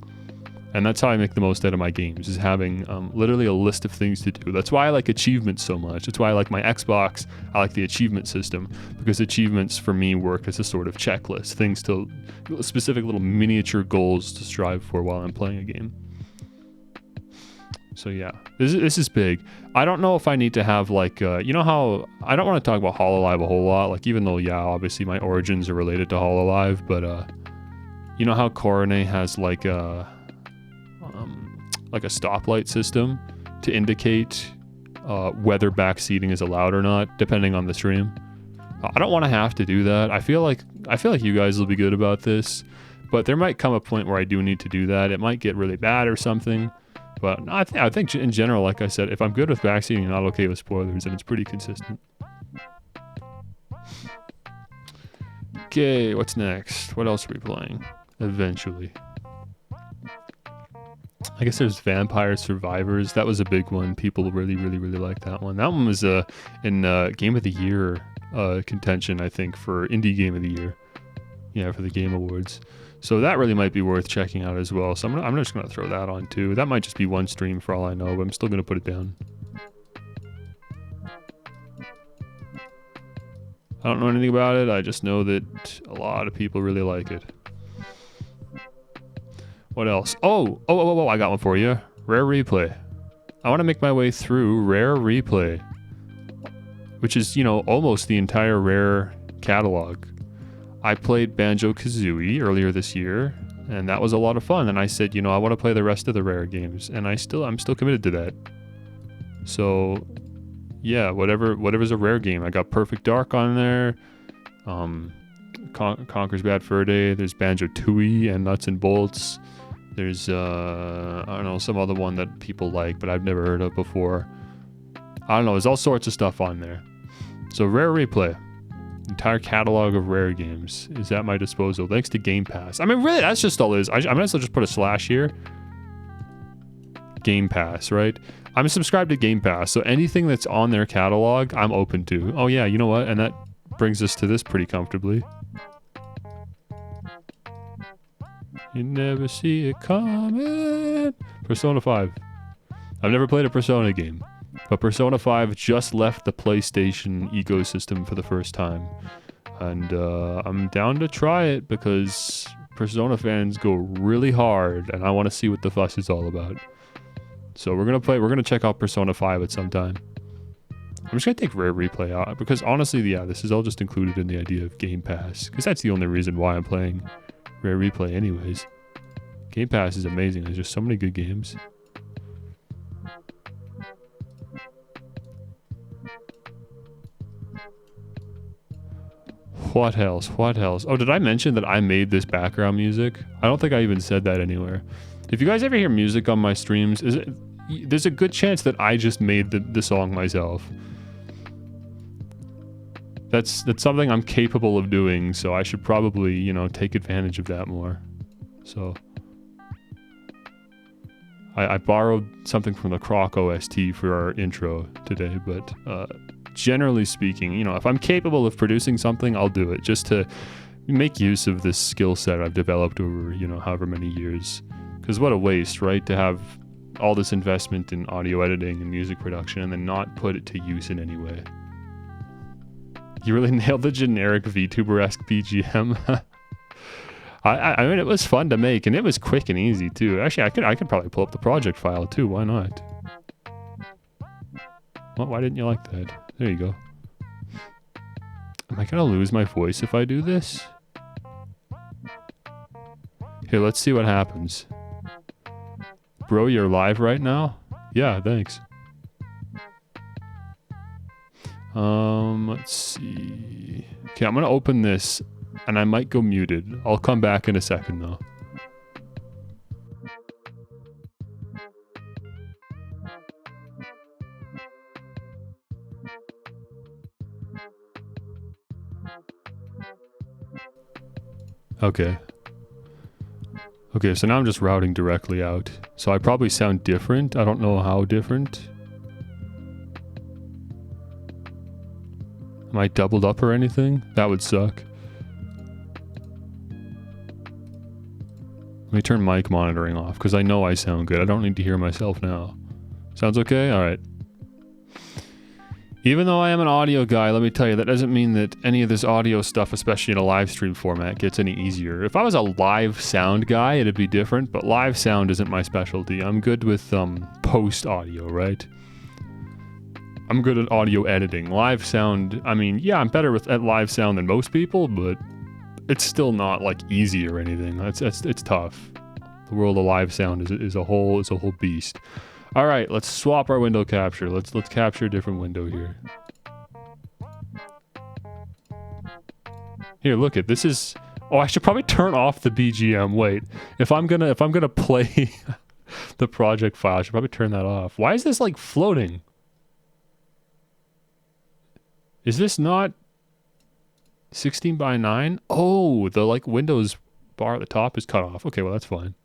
A: and that's how I make the most out of my games, is having literally a list of things to do. That's why I like achievements so much. That's why I like my Xbox. I like the achievement system, because achievements for me work as a sort of checklist, things to specific little miniature goals to strive for while I'm playing a game. So yeah, this is big. I don't know if I need to have like, you know how, I don't want to talk about Hololive a whole lot, like even though, yeah, obviously my origins are related to Hololive, but you know how Coronet has like a stoplight system to indicate whether backseating is allowed or not, depending on the stream. I don't want to have to do that. I feel like you guys will be good about this, but there might come a point where I do need to do that. It might get really bad or something. But I think in general, like I said, if I'm good with backseating and not okay with spoilers, then it's pretty consistent. Okay, what's next? What else are we playing? Eventually. I guess there's Vampire Survivors. That was a big one. People really like that one. That one was in Game of the Year contention, I think, for Indie Game of the Year. Yeah, for the Game Awards. So that really might be worth checking out as well. So I'm just going to throw that on too. That might just be one stream for all I know, but I'm still going to put it down. I don't know anything about it. I just know that a lot of people really like it. What else? Oh, I got one for you. Rare Replay. I want to make my way through Rare Replay, which is, you know, almost the entire Rare catalog. I played Banjo-Kazooie earlier this year, and that was a lot of fun. And I said, you know, I want to play the rest of the Rare games, and I'm still committed to that. So, yeah, whatever's a rare game. I got Perfect Dark on there. Conker's Bad Fur Day. There's Banjo-Tooie and Nuts and Bolts. There's I don't know, some other one that people like, but I've never heard of before. I don't know. There's all sorts of stuff on there. So Rare Replay. Entire catalog of rare games is at my disposal thanks to Game Pass. I mean, really, that's just all it is. I might as well just put a slash here. Game Pass, right? I'm subscribed to Game Pass, so anything that's on their catalog, I'm open to. Oh yeah, you know what? And that brings us to this pretty comfortably. You never see it coming. Persona 5. I've never played a Persona game. But Persona 5 just left the PlayStation ecosystem for the first time. And I'm down to try it because Persona fans go really hard and I want to see what the fuss is all about. So we're gonna check out Persona 5 at some time. I'm just gonna take Rare Replay out because honestly, yeah, this is all just included in the idea of Game Pass. Because that's the only reason why I'm playing Rare Replay anyways. Game Pass is amazing. There's just so many good games. What else? What else? Oh, did I mention that I made this background music? I don't think I even said that anywhere. If you guys ever hear music on my streams, there's a good chance that I just made the song myself. That's something I'm capable of doing, so I should probably, you know, take advantage of that more. So I borrowed something from the Croc OST for our intro today, but generally speaking, you know, if I'm capable of producing something, I'll do it just to make use of this skill set I've developed over, you know, however many years. Because what a waste, right? To have all this investment in audio editing and music production and then not put it to use in any way. You really nailed the generic VTuber-esque BGM. I mean, it was fun to make and it was quick and easy too. Actually, I could probably pull up the project file too. Why not? Well, why didn't you like that? There you go. Am I gonna lose my voice if I do this? Here, let's see what happens. Bro, you're live right now? Yeah, thanks. Let's see. Okay, I'm gonna open this and I might go muted. I'll come back in a second though. Okay. Okay, so now I'm just routing directly out. So I probably sound different. I don't know how different. Am I doubled up or anything? That would suck. Let me turn mic monitoring off because I know I sound good. I don't need to hear myself now. Sounds okay? Alright. Even though I am an audio guy, let me tell you, that doesn't mean that any of this audio stuff, especially in a live stream format, gets any easier. If I was a live sound guy, it'd be different, but live sound isn't my specialty. I'm good with post audio, right? I'm good at audio editing. Live sound, I mean, yeah, I'm better at live sound than most people, but it's still not like easy or anything. It's tough. The world of live sound is a whole beast. All right, let's swap our window capture. Let's capture a different window here. Here, look at this is. Oh, I should probably turn off the BGM. Wait, if I'm gonna play the project file, I should probably turn that off. Why is this like floating? Is this not 16 by 9? Oh, the like Windows bar at the top is cut off. Okay, well that's fine.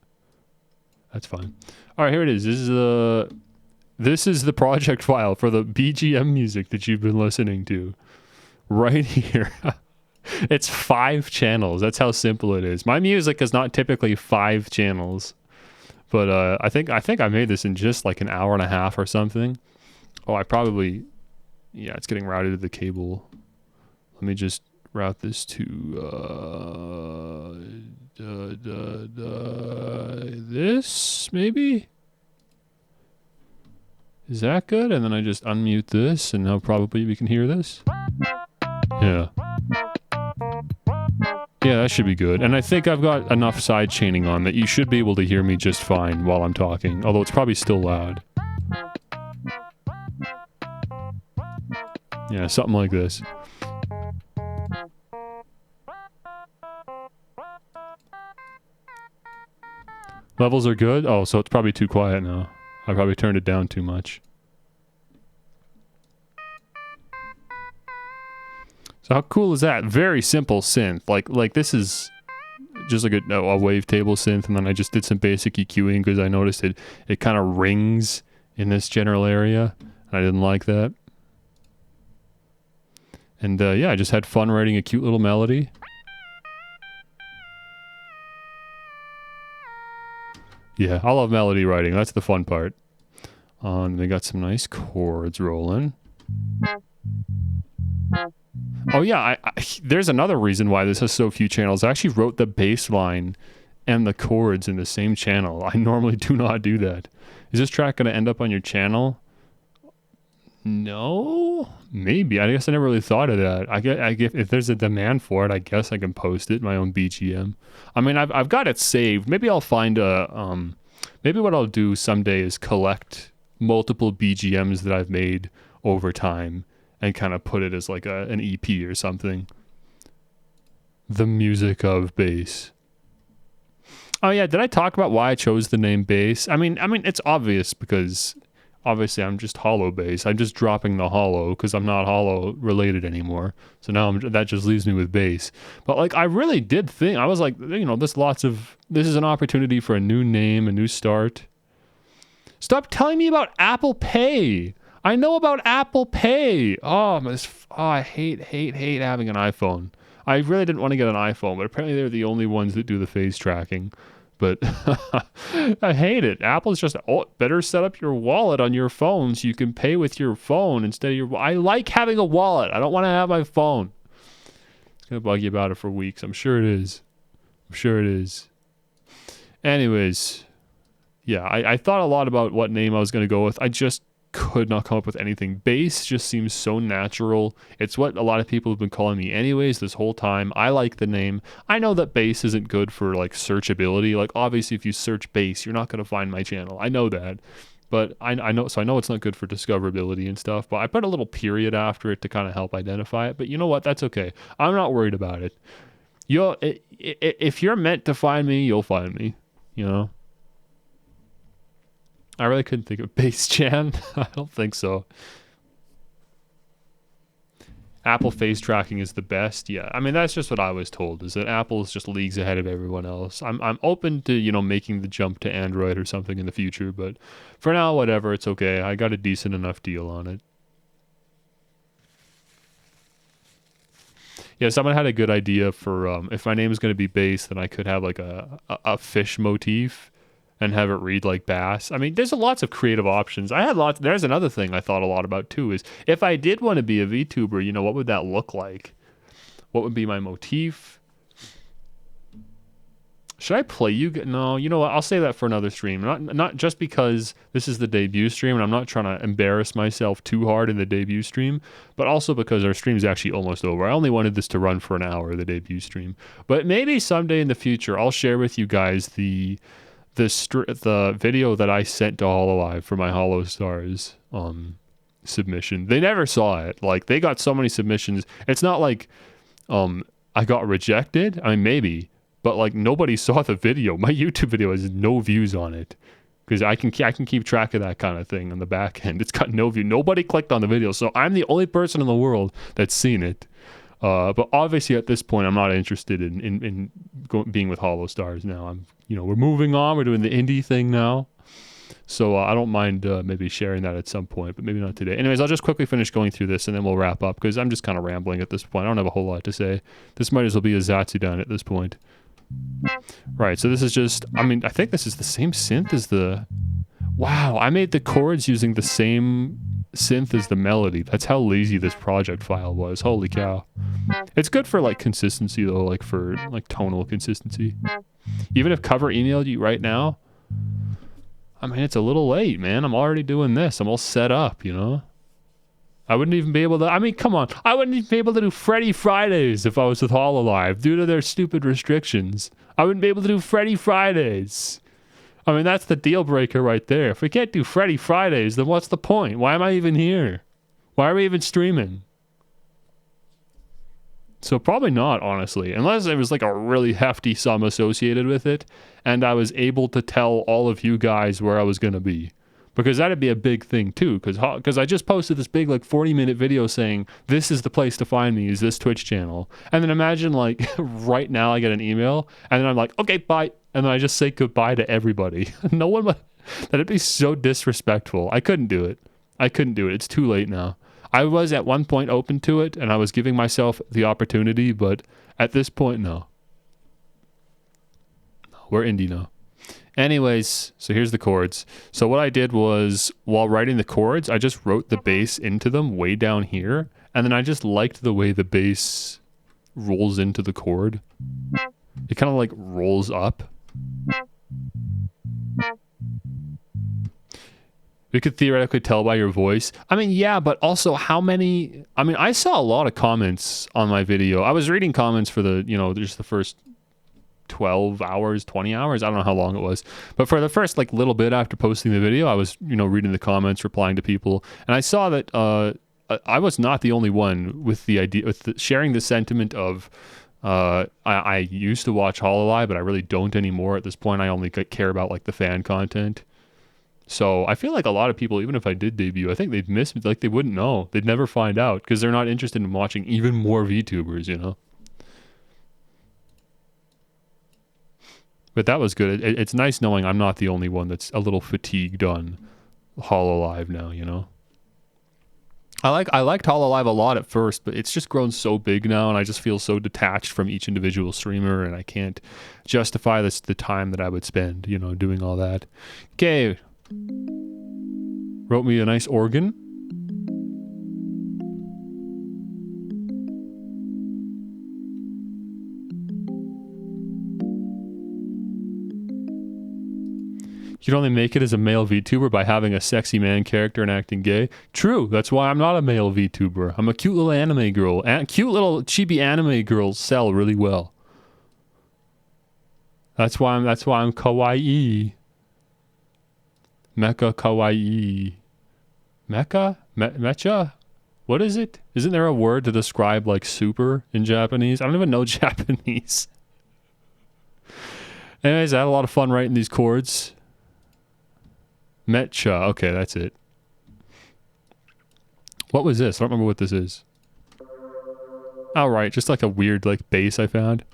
A: That's fine. All right, here it is. This is the project file for the BGM music that you've been listening to. Right here. It's 5 channels. That's how simple it is. My music is not typically 5 channels. But I think I made this in just like an hour and a half or something. Oh, yeah, it's getting routed to the cable. Let me just route this to this, maybe? Is that good? And then I just unmute this, and now probably we can hear this. Yeah. Yeah, that should be good. And I think I've got enough side chaining on that you should be able to hear me just fine while I'm talking, although it's probably still loud. Yeah, something like this. Levels are good? Oh, so it's probably too quiet now. I probably turned it down too much. So how cool is that? Very simple synth. Like this is just like a wavetable synth, and then I just did some basic EQing because I noticed it kind of rings in this general area, and I didn't like that. And yeah, I just had fun writing a cute little melody. Yeah, I love melody writing. That's the fun part. And we got some nice chords rolling. Oh yeah, there's another reason why this has so few channels. I actually wrote the bass line and the chords in the same channel. I normally do not do that. Is this track going to end up on your channel? No, maybe. I guess I never really thought of that. I get if there's a demand for it, I guess I can post it, my own BGM. I mean, I've got it saved. Maybe I'll find a maybe what I'll do someday is collect multiple BGMs that I've made over time and kind of put it as like an EP or something. The music of bass. Oh yeah, did I talk about why I chose the name bass? I mean it's obvious because obviously I'm just hollow bass. I'm just dropping the hollow because I'm not hollow related anymore. So now that just leaves me with bass. But like I really did think, I was like, you know, this is an opportunity for a new name, a new start. Stop telling me about Apple Pay. I know about Apple Pay. I hate having an iPhone. I really didn't want to get an iPhone, but apparently they're the only ones that do the face tracking. But I hate it. Apple's just, better set up your wallet on your phone so you can pay with your phone instead of your... I like having a wallet. I don't want to have my phone. It's going to bug you about it for weeks. I'm sure it is. Anyways, yeah, I thought a lot about what name I was going to go with. I just could not come up with anything. Bass just seems so natural. It's what a lot of people have been calling me anyways this whole time. I like the name. I know that bass isn't good for like searchability. Like obviously if you search bass, you're not going to find my channel. I know that. But I know it's not good for discoverability and stuff, but I put a little period after it to kind of help identify it. But you know what? That's okay. I'm not worried about it. If you're meant to find me, you'll find me, you know? I really couldn't think of Bass Chan. I don't think so. Apple face tracking is the best. Yeah, I mean, that's just what I was told, is that Apple is just leagues ahead of everyone else. I'm open to, you know, making the jump to Android or something in the future, but for now, whatever, it's okay. I got a decent enough deal on it. Yeah, someone had a good idea for, if my name is going to be Bass, then I could have like a fish motif and have it read like bass. I mean, there's lots of creative options. There's another thing I thought a lot about too, is if I did want to be a VTuber, you know, what would that look like? What would be my motif? Should I play you? No, you know what? I'll save that for another stream. Not just because this is the debut stream and I'm not trying to embarrass myself too hard in the debut stream, but also because our stream is actually almost over. I only wanted this to run for an hour, the debut stream. But maybe someday in the future, I'll share with you guys the video that I sent to Hololive for my Hollow Stars submission. They never saw it. Like, they got so many submissions. It's not like I got rejected. I mean, maybe, but like nobody saw the video. My YouTube video has no views on it because I can keep track of that kind of thing on the back end. It's got no view. Nobody clicked on the video, so I'm the only person in the world that's seen it. But obviously at this point, I'm not interested in being with Hollow Stars now. We're moving on. We're doing the indie thing now. So I don't mind maybe sharing that at some point, but maybe not today. Anyways, I'll just quickly finish going through this and then we'll wrap up because I'm just kind of rambling at this point. I don't have a whole lot to say. This might as well be a Zatsudan at this point. Right, so this is just, I mean, I think this is the same synth as the... Wow, I made the chords using the same synth as the melody. That's how lazy this project file was. Holy cow. It's good for like consistency though, like for like tonal consistency. Even if Cover emailed you right now, I mean, it's a little late, man. I'm already doing this. I'm all set up, you know? I wouldn't even be able to, I mean, come on. I wouldn't even be able to do Freddy Fridays if I was with Hololive due to their stupid restrictions. I wouldn't be able to do Freddy Fridays. I mean, that's the deal breaker right there. If we can't do Freddy Fridays, then what's the point? Why am I even here? Why are we even streaming? So probably not, honestly, unless it was like a really hefty sum associated with it, and I was able to tell all of you guys where I was going to be. Because that'd be a big thing too, because I just posted this big like 40-minute video saying, this is the place to find me, is this Twitch channel. And then imagine like right now I get an email, and then I'm like, okay, bye. And then I just say goodbye to everybody. No one would, that'd be so disrespectful. I couldn't do it. It's too late now. I was at one point open to it, and I was giving myself the opportunity, but at this point, no. We're indie now. Anyways, so here's the chords. So what I did was, while writing the chords, I just wrote the bass into them way down here, and then I just liked the way the bass rolls into the chord. It kind of like rolls up. We could theoretically tell by your voice. I mean, yeah, but also how many... I mean, I saw a lot of comments on my video. I was reading comments for the, just the first 12 hours, 20 hours. I don't know how long it was. But for the first, like, little bit after posting the video, I was, reading the comments, replying to people. And I saw that I was not the only one with the idea, sharing the sentiment of... I used to watch Hololive, but I really don't anymore. At this point, I only care about, like, the fan content. So I feel like a lot of people, even if I did debut, I think they'd miss me. Like, they wouldn't know. They'd never find out because they're not interested in watching even more VTubers, But that was good. It's nice knowing I'm not the only one that's a little fatigued on Hololive now, I liked Hololive a lot at first, but it's just grown so big now, and I just feel so detached from each individual streamer, and I can't justify the time that I would spend, doing all that. Okay. Wrote me a nice organ. You can only make it as a male VTuber by having a sexy man character and acting gay. True, that's why I'm not a male VTuber. I'm a cute little anime girl. Cute little chibi anime girls sell really well. That's why I'm kawaii. Mecha kawaii. Mecha? Mecha? What is it? Isn't there a word to describe like super in Japanese? I don't even know Japanese. Anyways, I had a lot of fun writing these chords. Mecha. Okay, that's it. What was this? I don't remember what this is. Oh, right. Just like a weird like bass I found.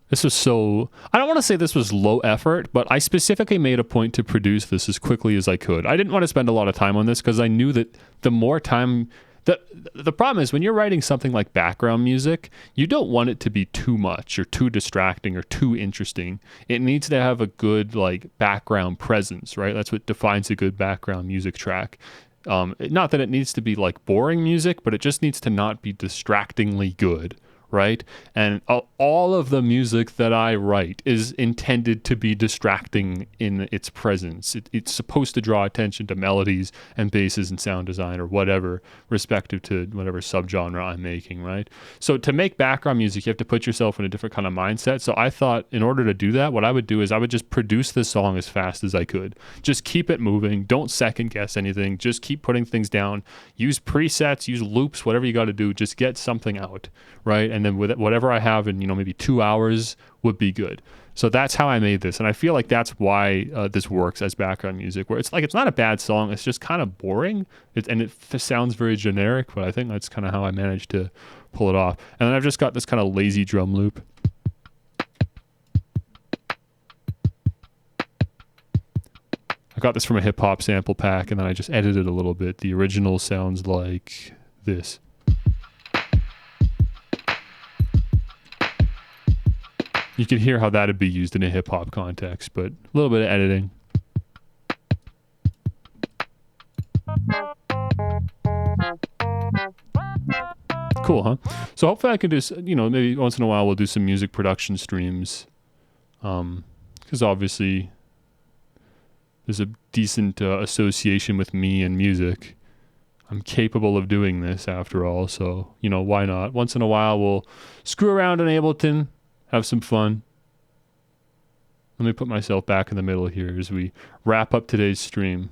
A: This was so... I don't want to say this was low effort, but I specifically made a point to produce this as quickly as I could. I didn't want to spend a lot of time on this because I knew that the more time... The problem is when you're writing something like background music, you don't want it to be too much or too distracting or too interesting. It needs to have a good like background presence, right? That's what defines a good background music track. Not that it needs to be like boring music, but it just needs to not be distractingly good, right? And all of the music that I write is intended to be distracting in its presence. It's supposed to draw attention to melodies and basses and sound design or whatever, respective to whatever subgenre I'm making, right? So to make background music, you have to put yourself in a different kind of mindset. So I thought in order to do that, what I would do is I would just produce this song as fast as I could. Just keep it moving. Don't second guess anything. Just keep putting things down. Use presets, use loops, whatever you got to do. Just get something out, right? And then with whatever I have in, maybe 2 hours would be good. So that's how I made this. And I feel like that's why this works as background music, where it's like, it's not a bad song. It's just kind of boring. It sounds very generic, but I think that's kind of how I managed to pull it off. And then I've just got this kind of lazy drum loop. I got this from a hip hop sample pack, and then I just edited a little bit. The original sounds like this. You can hear how that would be used in a hip-hop context, but a little bit of editing. Cool, huh? So hopefully I can do, maybe once in a while we'll do some music production streams. Because obviously there's a decent association with me and music. I'm capable of doing this after all, so, why not? Once in a while we'll screw around in Ableton. Have some fun. Let me put myself back in the middle here as we wrap up today's stream.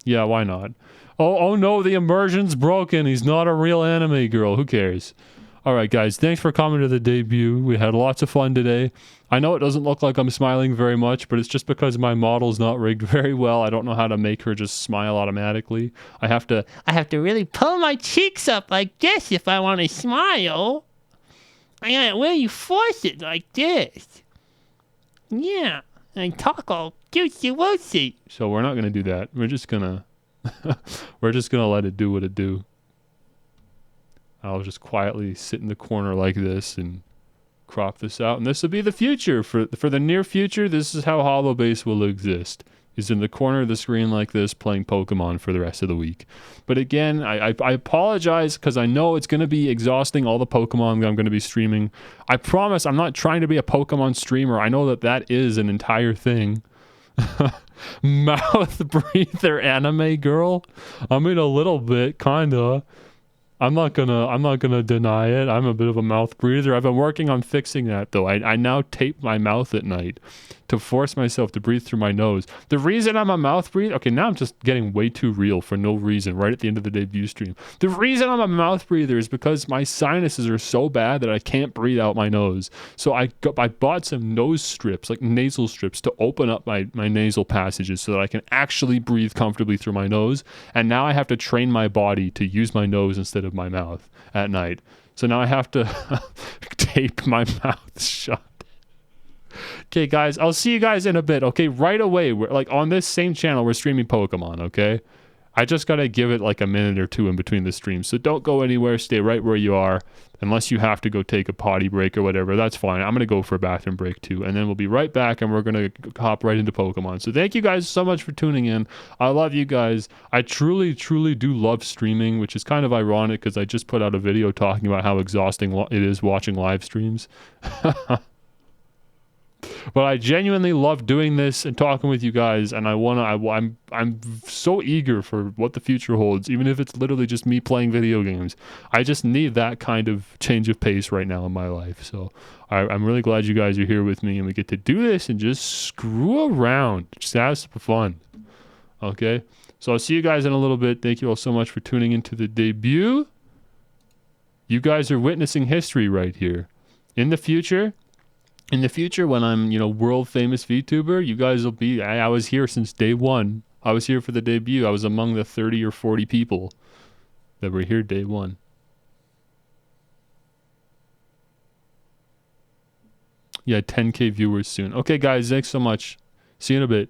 A: Yeah, why not? Oh no, the immersion's broken. He's not a real anime girl. Who cares? All right, guys, thanks for coming to the debut. We had lots of fun today. I know it doesn't look like I'm smiling very much, but it's just because my model's not rigged very well. I don't know how to make her just smile automatically. I have to really pull my cheeks up like this if I want to smile. I gotta really force it like this. Yeah, and talk all juicy-woosy. So we're not gonna do that. We're just gonna let it do what it do. I'll just quietly sit in the corner like this and crop this out. And this will be the future. For the near future, this is how HoloBase will exist. Is in the corner of the screen like this playing Pokemon for the rest of the week. But again, I apologize because I know it's going to be exhausting, all the Pokemon I'm going to be streaming. I promise I'm not trying to be a Pokemon streamer. I know that is an entire thing. Mouth breather anime girl? I mean, a little bit, kinda. I'm not gonna deny it. I'm a bit of a mouth breather. I've been working on fixing that though. I now tape my mouth at night to force myself to breathe through my nose. The reason I'm a mouth breather, okay, now I'm just getting way too real for no reason right at the end of the debut stream. The reason I'm a mouth breather is because my sinuses are so bad that I can't breathe out my nose. So I bought some nose strips, like nasal strips, to open up my nasal passages so that I can actually breathe comfortably through my nose. And now I have to train my body to use my nose instead of my mouth at night. So now I have to tape my mouth shut. Okay, guys, I'll see you guys in a bit. Okay, right away. We're like on this same channel, we're streaming Pokemon. Okay, I just gotta give it like a minute or two in between the streams. So don't go anywhere. Stay right where you are, unless you have to go take a potty break or whatever. That's fine. I'm gonna go for a bathroom break too, and then we'll be right back, and we're gonna hop right into Pokemon. So thank you guys so much for tuning in. I love you guys. I truly, truly do love streaming, which is kind of ironic because I just put out a video talking about how exhausting it is watching live streams. But I genuinely love doing this and talking with you guys, and I'm so eager for what the future holds, even if it's literally just me playing video games. I just need that kind of change of pace right now in my life. So I'm really glad you guys are here with me, and we get to do this and just screw around, just have some fun. Okay, so I'll see you guys in a little bit. Thank you all so much for tuning into the debut. You guys are witnessing history right here. In the future, when I'm, world famous VTuber, you guys will be, I was here since day one. I was here for the debut. I was among the 30 or 40 people that were here day one. Yeah, 10K viewers soon. Okay, guys, thanks so much. See you in a bit.